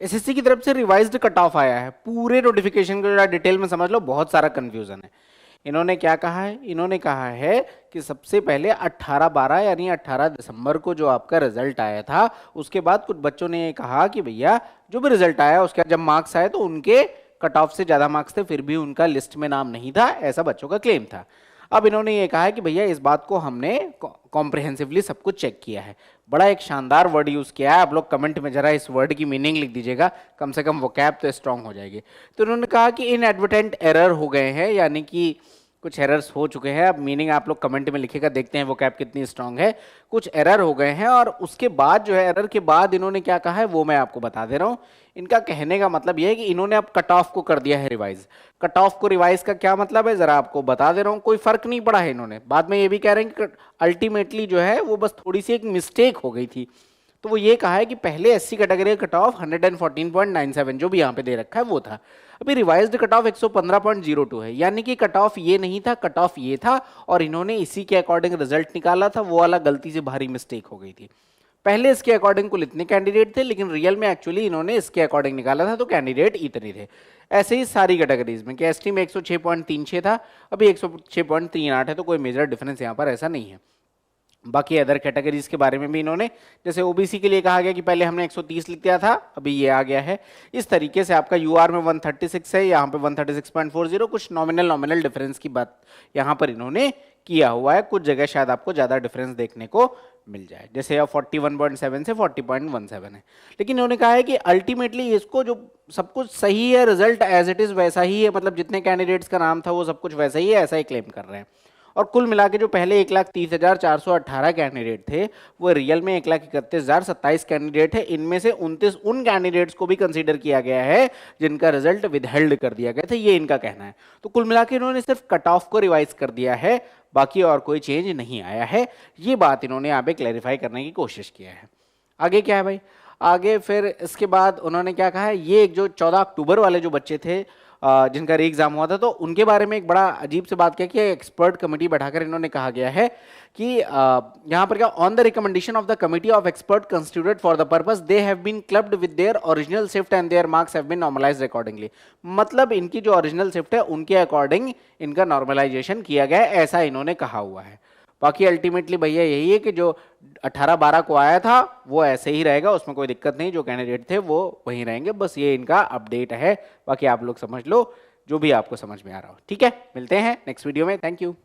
SSC की तरफ से रिवाइज्ड कट ऑफ आया है, पूरे नोटिफिकेशन को जरा डिटेल में समझ लो, बहुत सारा कंफ्यूजन है। इन्होंने क्या कहा है, इन्होंने कहा है कि सबसे पहले 18/12 यानी 18 दिसंबर को जो आपका रिजल्ट आया था, उसके बाद कुछ बच्चों ने ये कहा कि भैया जो भी रिजल्ट आया उसके जब मार्क्स आए तो उनके कट ऑफ से ज़्यादा मार्क्स थे, फिर भी उनका लिस्ट में नाम नहीं था, ऐसा बच्चों का क्लेम था। अब इन्होंने ये कहा है कि भैया इस बात को हमने कॉम्प्रिहेंसिवली सब कुछ चेक किया है। बड़ा एक शानदार वर्ड यूज़ किया है, आप लोग कमेंट में जरा इस वर्ड की मीनिंग लिख दीजिएगा, कम से कम वोकैब तो स्ट्रांग हो जाएगी। तो उन्होंने कहा कि इनएडवर्टेंट एरर हो गए हैं, यानी कि कुछ एरर्स हो चुके हैं। अब मीनिंग आप लोग कमेंट में लिखेगा, देखते हैं वोकैब कितनी स्ट्रांग है। कुछ एरर हो गए हैं और उसके बाद जो है, एरर के बाद इन्होंने क्या कहा है वो मैं आपको बता दे रहा हूँ। इनका कहने का मतलब यह है कि इन्होंने अब कट ऑफ को कर दिया है रिवाइज। कट ऑफ को रिवाइज का क्या मतलब है जरा आपको बता दे रहा हूँ, कोई फर्क नहीं पड़ा है इन्होंने। बाद में ये भी कह रहे हैं कि अल्टीमेटली जो है वो बस थोड़ी सी एक मिस्टेक हो गई थी। तो वो ये कहा है कि पहले एससी कैटेगरी का कट ऑफ 114.97 जो भी यहाँ पे दे रखा है वो था, अभी रिवाइज्ड कट ऑफ 115.02 है, यानी कि कट ऑफ ये नहीं था, कट ऑफ ये था, और इन्होंने इसी के अकॉर्डिंग रिजल्ट निकाला था। वो वाला गलती से भारी मिस्टेक हो गई थी। पहले इसके अकॉर्डिंग कुल इतने कैंडिडेट थे, लेकिन रियल में एक्चुअली इन्होंने इसके अकॉर्डिंग निकाला था, तो कैंडिडेट इतने थे। ऐसे ही सारी कैटेगरीज में, कि एसटी में 106.36 था, अभी 106.38 है, तो कोई मेजर डिफरेंस यहाँ पर ऐसा नहीं है। बाकी अदर कैटेगरीज के बारे में भी इन्होंने, जैसे ओबीसी के लिए कहा गया कि पहले हमने 130 लिख दिया था, अभी ये आ गया है। इस तरीके से आपका यूआर में 136 है, यहाँ पे 136.40, कुछ नॉमिनल डिफरेंस की बात यहाँ पर इन्होंने किया हुआ है। कुछ जगह शायद आपको ज़्यादा डिफरेंस देखने को मिल जाए, जैसे अब 41.7 से 40.17 है। लेकिन इन्होंने कहा है कि अल्टीमेटली इसको जो सब कुछ सही है, रिजल्ट एज इट इज़ वैसा ही है, मतलब जितने कैंडिडेट्स का नाम था वो सब कुछ वैसा ही है, ऐसा ही क्लेम कर रहे हैं। और कुल मिला के जो पहले 1,30,418 कैंडिडेट थे, वो रियल में 1,31,027 कैंडिडेट है। इनमें से 29 उन कैंडिडेट्स को भी कंसीडर किया गया है जिनका रिजल्ट विदहेल्ड कर दिया गया था, ये इनका कहना है। तो कुल मिला के इन्होंने सिर्फ कट ऑफ को रिवाइज कर दिया है, बाकी और कोई चेंज नहीं आया है। ये बात इन्होंने यहाँ पे क्लैरिफाई करने की कोशिश किया है। आगे क्या है भाई, आगे फिर इसके बाद उन्होंने क्या कहा है, ये जो 14 अक्टूबर वाले जो बच्चे थे जिनका री एग्जाम हुआ था, तो उनके बारे में एक बड़ा अजीब से बात किया कि एक्सपर्ट कमेटी बैठाकर इन्होंने कहा गया है कि यहाँ पर क्या, on the recommendation of the committee of expert constituted for the purpose they have been clubbed with their original shift and their marks have been normalised accordingly. मतलब इनकी जो ओरिजिनल शिफ्ट है उनके अकॉर्डिंग इनका नॉर्मलाइजेशन किया गया है, ऐसा इन्होंने कहा हुआ है। बाकी अल्टीमेटली भैया यही है कि जो 18/12 को आया था वो ऐसे ही रहेगा, उसमें कोई दिक्कत नहीं, जो कैंडिडेट थे वो वहीं रहेंगे, बस ये इनका अपडेट है। बाकी आप लोग समझ लो जो भी आपको समझ में आ रहा हो। ठीक है, मिलते हैं नेक्स्ट वीडियो में। Thank you.